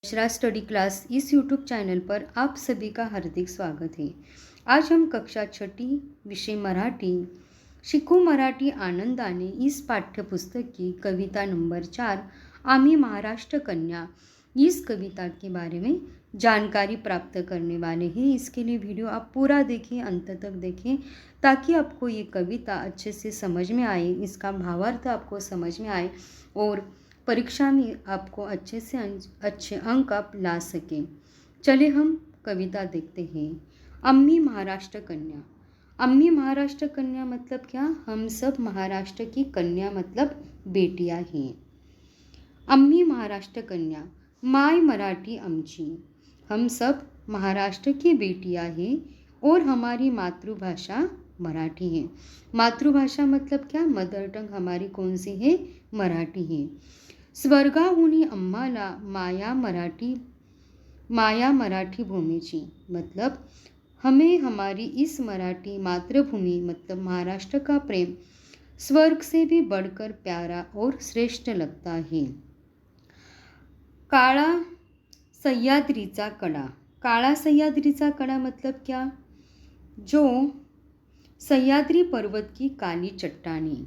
Mishra study class इस YouTube channel पर आप सभी का हार्दिक स्वागत है। आज हम कक्षा छठी विषय मराठी शिकू मराठी आनंदाने इस पाठ्यपुस्तक की कविता नंबर 4 आम्ही महाराष्ट्र कन्या इस कविता के बारे में जानकारी प्राप्त करने वाले हैं। इसके लिए वीडियो आप पूरा देखें, अंत तक देखें ताकि आपको ये कविता अच्छे से समझ में आए, इसका भावार्थ आपको समझ में आए और परीक्षा में आपको अच्छे से अच्छे अंक आप ला सकें। चले हम कविता देखते हैं। अम्मी महाराष्ट्र कन्या। अम्मी महाराष्ट्र कन्या मतलब क्या? हम सब महाराष्ट्र की कन्या मतलब बेटियां हैं। अम्मी महाराष्ट्र कन्या, माय मराठी आमची। हम सब महाराष्ट्र की बेटियां हैं और हमारी मातृभाषा मराठी है। मातृभाषा मतलब क्या? मदर टंग हमारी कौन सी है? मराठी है। स्वर्गाहुनी आम्हाला माया मराठी भूमीची मतलब हमें हमारी इस मराठी मातृभूमि मतलब महाराष्ट्र का प्रेम स्वर्ग से भी बढ़कर प्यारा और श्रेष्ठ लगता है। काळा सह्याद्रीचा कडा। काळा सह्याद्रीचा कडा मतलब क्या? जो सह्याद्री पर्वत की काली चट्टानें,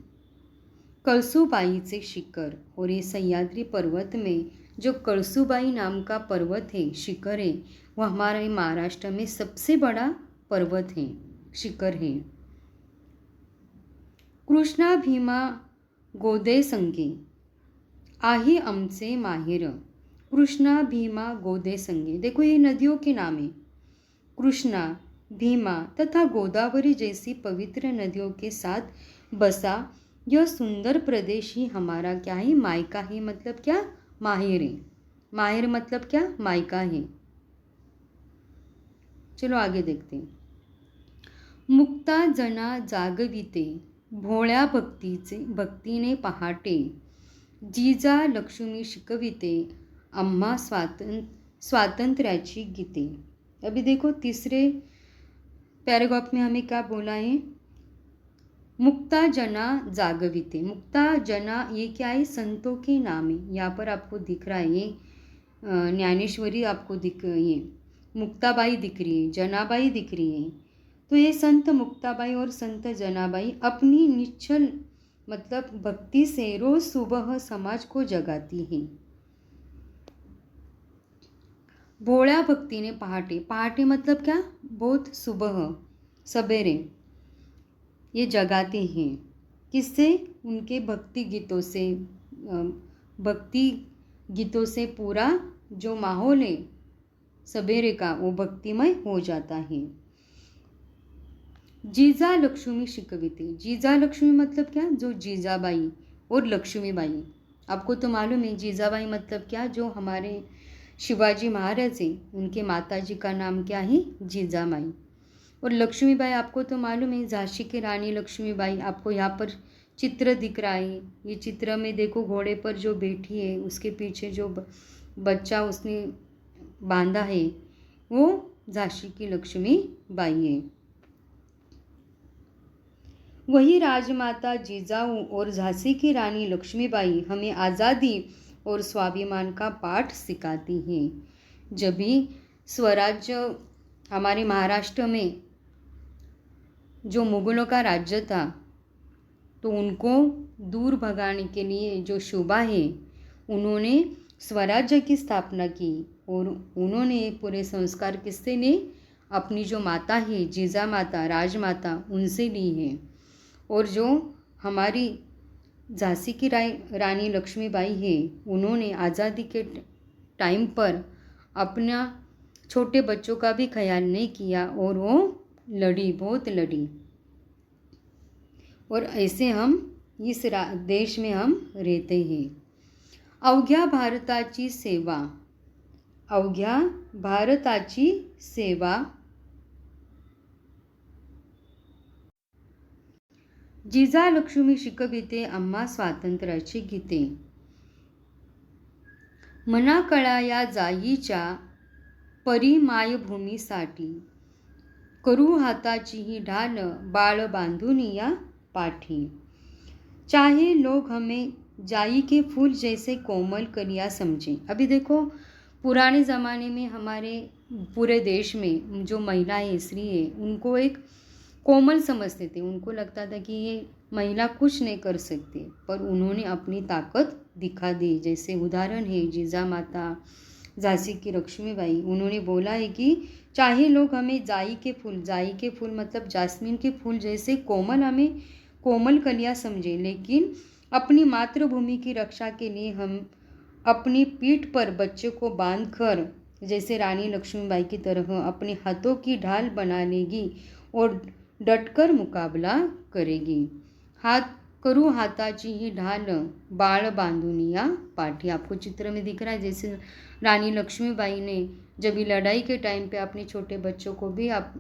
कळसुबाईचे शिखर। और ये सह्याद्री पर्वत में जो कळसुबाई नाम का पर्वत है, शिखर है, वह हमारे महाराष्ट्र में सबसे बड़ा पर्वत है, शिखर है। कृष्णा भीमा गोदे संगे आहे आमचे माहेर। कृष्णा भीमा गोदे संगे, देखो ये नदियों के नाम है। कृष्णा, भीमा तथा गोदावरी जैसी पवित्र नदियों के साथ बसा यह सुंदर प्रदेश ही हमारा क्या है? मायका है। मतलब क्या? माहेर है। माहेर मतलब क्या? मायका है। चलो आगे देखते हैं। मुक्ता जना जागविते भोळ्या भक्तीने पहाटे, जिजा लक्ष्मी शिकविते आम्हा स्वातंत्र्याची गीते। अभी देखो तीसरे पैराग्राफ में हमें क्या बोला है? मुक्ता जना जागविते। मुक्ता जना ये क्या है? संतों के नाम है। यहाँ पर आपको दिख रहा है ये ज्ञानेश्वरी आपको दिख रही है, मुक्ताबाई दिख रही है, जनाबाई दिख रही है। तो ये संत मुक्ताबाई और संत जनाबाई अपनी निश्चल मतलब भक्ति से रोज सुबह समाज को जगाती है। भोळ्या भक्ति ने पहाटे। पहाटे मतलब क्या? बहुत सुबह, सवेरे ये जगाते हैं। किससे? उनके भक्ति गीतों से पूरा जो माहौल है सवेरे का वो भक्तिमय हो जाता है। जीजा लक्ष्मी शिकविते। जीजा लक्ष्मी मतलब क्या? जो जीजाबाई और लक्ष्मीबाई। आपको तो मालूम है जीजाबाई मतलब क्या? जो हमारे शिवाजी महाराज हैं, उनके माताजी का नाम क्या है? जीजाबाई। और लक्ष्मीबाई आपको तो मालूम है झांसी की रानी लक्ष्मीबाई। आपको यहाँ पर चित्र दिख रहा है। ये चित्र में देखो घोड़े पर जो बैठी है, उसके पीछे जो बच्चा उसने बांधा है वो झांसी की लक्ष्मीबाई है। वही राजमाता जिजाऊ और झांसी की रानी लक्ष्मीबाई हमें आज़ादी और स्वाभिमान का पाठ सिखाती हैं। जब भी स्वराज्य हमारे महाराष्ट्र में जो मुगलों का राज्य था तो उनको दूर भगाने के लिए जो शोभा है उन्होंने स्वराज्य की स्थापना की और उन्होंने पूरे संस्कार किससे ने? अपनी जो माता है जीजा माता, राजमाता, उनसे ली है। और जो हमारी झांसी की रानी लक्ष्मीबाई है उन्होंने आज़ादी के टाइम पर अपना छोटे बच्चों का भी ख्याल नहीं किया और वो लड़ी, बहुत लड़ी। और ऐसे हम इस देश में हम रहते हैं। अवघ्या भारताची सेवा। अवघ्या भारताची सेवा जिजा लक्ष्मी शिकविते आम्हा स्वातंत्र्याची गीते। मना कळा या जाईच्या परी मायभूमीसाठी, करू हाताची ही ढाल बाळ बांधून या पाठी। चाहे लोग हमें जाई के फूल जैसे कोमल कलिया समझें। अभी देखो पुराने ज़माने में हमारे पूरे देश में जो महिलाएं स्त्री है उनको एक कोमल समझते थे। उनको लगता था कि ये महिला कुछ नहीं कर सकती, पर उन्होंने अपनी ताकत दिखा दी। जैसे उदाहरण है जिजामाता, झांसी की लक्ष्मीबाई। उन्होंने बोला है कि चाहे लोग हमें जाई के फूल मतलब जास्मीन के फूल जैसे हमें कोमल कलियां समझे, लेकिन अपनी मातृभूमि की रक्षा के लिए हम अपनी पीठ पर बच्चे को बांधकर जैसे रानी लक्ष्मीबाई की तरह अपने हाथों की ढाल बना लेगी और डटकर मुकाबला करेगी। हाताची ही ढाल बाळ बांधून या पाठी। आपको चित्र में दिख रहा है जैसे रानी लक्ष्मीबाई ने जब ये लड़ाई के टाइम पे अपने छोटे बच्चों को भी आप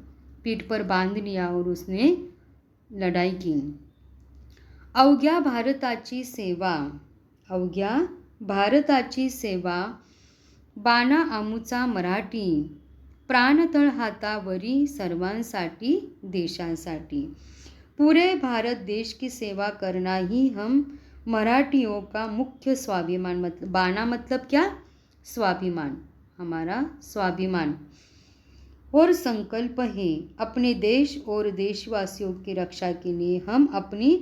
पीठ पर बांध लिया और उसने लड़ाई की। अवघ्या भारताची सेवा बाणा आमुचा मराठी, प्राणतळ हातावरी सर्वांसाठी देशासाठी। पूरे भारत देश की सेवा करना ही हम मराठियों का मुख्य स्वाभिमान। मतलब बाणा मतलब क्या? स्वाभिमान, हमारा स्वाभिमान और संकल्प है। अपने देश और देशवासियों की रक्षा के लिए हम अपनी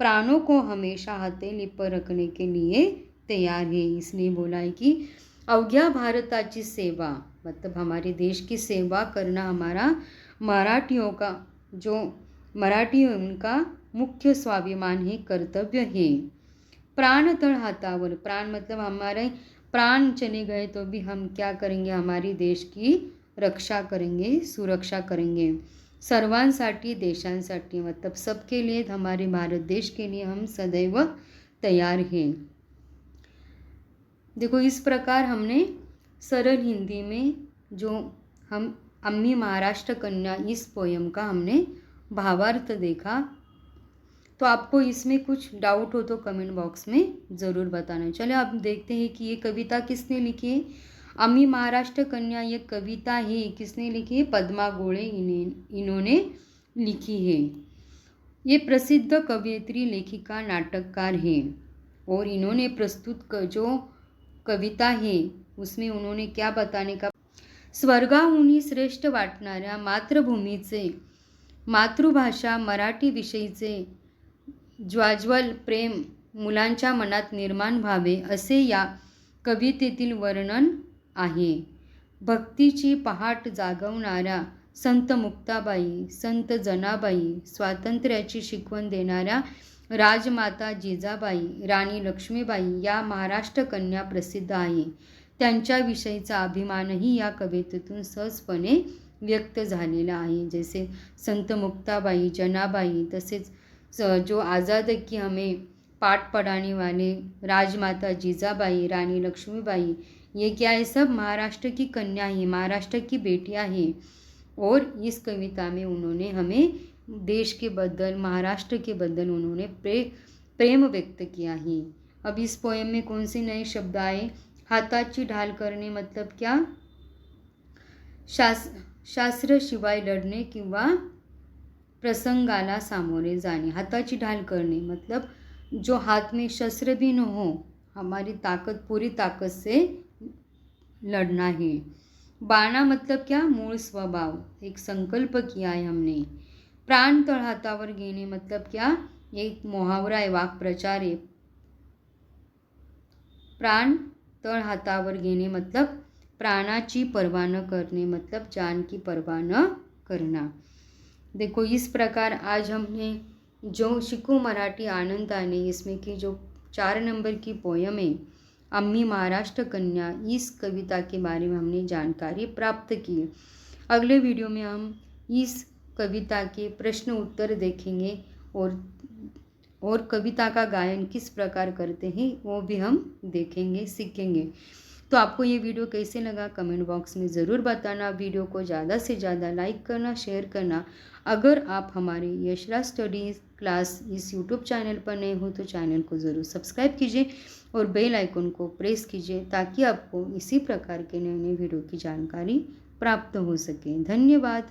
प्राणों को हमेशा हथेली पर रखने के लिए तैयार है। इसलिए बोला है कि अवघ्या भारताची सेवा मतलब हमारे देश की सेवा करना हमारा मराठियों का मुख्य स्वाभिमान है, कर्तव्य है। प्राण तळ हातावर, प्राण मतलब हमारे प्राण चले गए तो भी हम क्या करेंगे? हमारी देश की रक्षा करेंगे, सुरक्षा करेंगे। सर्वांसाठी देशांसाठी मतलब सबके लिए, हमारे भारत देश के लिए हम सदैव तैयार हैं। देखो इस प्रकार हमने सरल हिंदी में जो हम अम्मी महाराष्ट्र कन्या इस पोयम का हमने भावार्थ देखा। तो आपको इसमें कुछ डाउट हो तो कमेंट बॉक्स में ज़रूर बताना। चलिए अब देखते हैं कि ये कविता किसने लिखी है। अम्मी महाराष्ट्र कन्या ये कविता है किसने लिखी है? पद्मा गोळे इन्होंने लिखी है। ये प्रसिद्ध कवयित्री, लेखिका, नाटककार है और इन्होंने प्रस्तुत जो कविता है उसमें उन्होंने क्या बताने का, स्वर्गाहूनही श्रेष्ठ वाटणाऱ्या मातृभूमीचे, मातृभाषा मराठी विषयीचे ज्वाज्वल प्रेम मुलांच्या मनात निर्माण व्हावे असे या कवितेतील वर्णन आहे। भक्तीची पहाट जागवणाऱ्या संत मुक्ताबाई, संत जनाबाई, स्वातंत्र्याची शिकवण देणाऱ्या राजमाता जिजाबाई, राणी लक्ष्मीबाई या महाराष्ट्र कन्या प्रसिद्ध आहे। त्यांच्याविषयीचा अभिमानही या कवितेतून सहजपणे व्यक्त झालेला आहे। जैसे संत मुक्ताबाई, जनाबाई, तसेच जो आज़ाद की हमें पाठ पढ़ाने वाले राजमाता जिजाबाई, रानी लक्ष्मीबाई, ये क्या है? सब महाराष्ट्र की कन्या ही, महाराष्ट्र की बेटियां हैं। और इस कविता में उन्होंने हमें देश के बदल, महाराष्ट्र के बदल उन्होंने प्रेम व्यक्त किया है। अब इस पोएम में कौन से नए शब्द आए? हाताची ढाल करणे मतलब क्या? शास्त्र शिवाय लढणे किंवा प्रसंगाला सामोरे जाने। हाताची ढाल करणे मतलब जो हाथ में शस्त्र भी न हो, हमारी ताकत, पूरी ताकत से लड़ना है। बाणा मतलब क्या? मूल स्वभाव, एक संकल्प किया है हमने। प्राण तळ हातावर घेणे मतलब क्या? एक मुहावरा है, वाक्प्रचार है। प्राण तळ हातावर घेणे मतलब प्राणाची पर्वा न करने मतलब जान की परवाह न करना। देखो इस प्रकार आज हमने जो शिकू मराठी आनंदाने इसमें की जो 4 नंबर की पोयम है अम्मी महाराष्ट्र कन्या, इस कविता के बारे में हमने जानकारी प्राप्त की। अगले वीडियो में हम इस कविता के प्रश्न उत्तर देखेंगे और कविता का गायन किस प्रकार करते हैं वो भी हम देखेंगे, सीखेंगे। तो आपको ये वीडियो कैसे लगा कमेंट बॉक्स में ज़रूर बताना। वीडियो को ज़्यादा से ज़्यादा लाइक करना, शेयर करना। अगर आप हमारे यशराज स्टडीज़ क्लास इस यूट्यूब चैनल पर नए हो तो चैनल को ज़रूर सब्सक्राइब कीजिए और बेल आइकन को प्रेस कीजिए ताकि आपको इसी प्रकार के नए नए वीडियो की जानकारी प्राप्त हो सके। धन्यवाद।